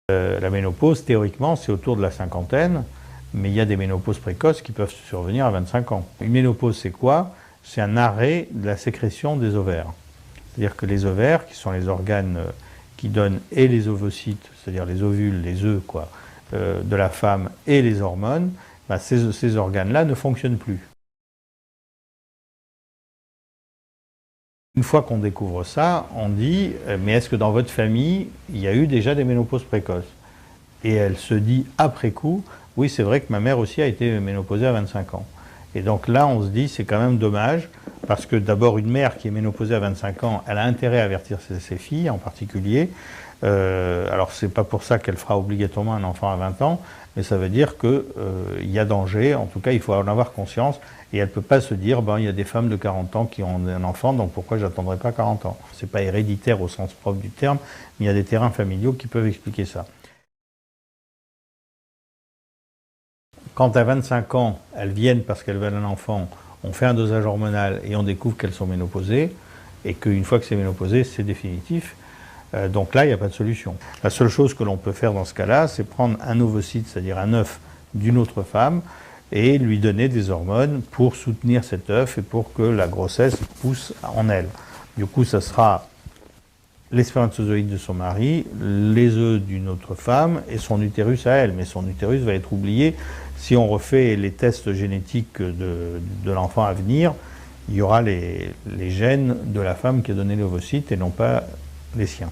La ménopause, théoriquement, c'est autour de la cinquantaine, mais il y a des ménopauses précoces qui peuvent survenir à 25 ans. Une ménopause, c'est quoi? C'est un arrêt de la sécrétion des ovaires. C'est-à-dire que les ovaires, qui sont les organes qui donnent et les ovocytes, c'est-à-dire les ovules, les œufs de la femme, et les hormones, ces organes-là ne fonctionnent plus. Une fois qu'on découvre ça, on dit « mais est-ce que dans votre famille, il y a eu déjà des ménopauses précoces ?» Et elle se dit après coup « oui, c'est vrai que ma mère aussi a été ménopausée à 25 ans ». Et donc là, on se dit c'est quand même dommage, parce que d'abord, une mère qui est ménopausée à 25 ans, elle a intérêt à avertir ses filles en particulier. Alors, c'est pas pour ça qu'elle fera obligatoirement un enfant à 20 ans, mais ça veut dire qu'il y a danger, en tout cas, il faut en avoir conscience, et elle ne peut pas se dire, il y a des femmes de 40 ans qui ont un enfant, donc pourquoi j'attendrai pas 40 ans? C'est pas héréditaire au sens propre du terme, mais il y a des terrains familiaux qui peuvent expliquer ça. Quand à 25 ans, elles viennent parce qu'elles veulent un enfant, on fait un dosage hormonal et on découvre qu'elles sont ménopausées, et qu'une fois que c'est ménopausé, c'est définitif. Donc là, il n'y a pas de solution. La seule chose que l'on peut faire dans ce cas-là, c'est prendre un ovocyte, c'est-à-dire un œuf d'une autre femme, et lui donner des hormones pour soutenir cet œuf et pour que la grossesse pousse en elle. Du coup, ça sera les spermatozoïdes de son mari, les œufs d'une autre femme et son utérus à elle. Mais son utérus va être oublié. Si on refait les tests génétiques de l'enfant à venir, il y aura les gènes de la femme qui a donné l'ovocyte et non pas les siens.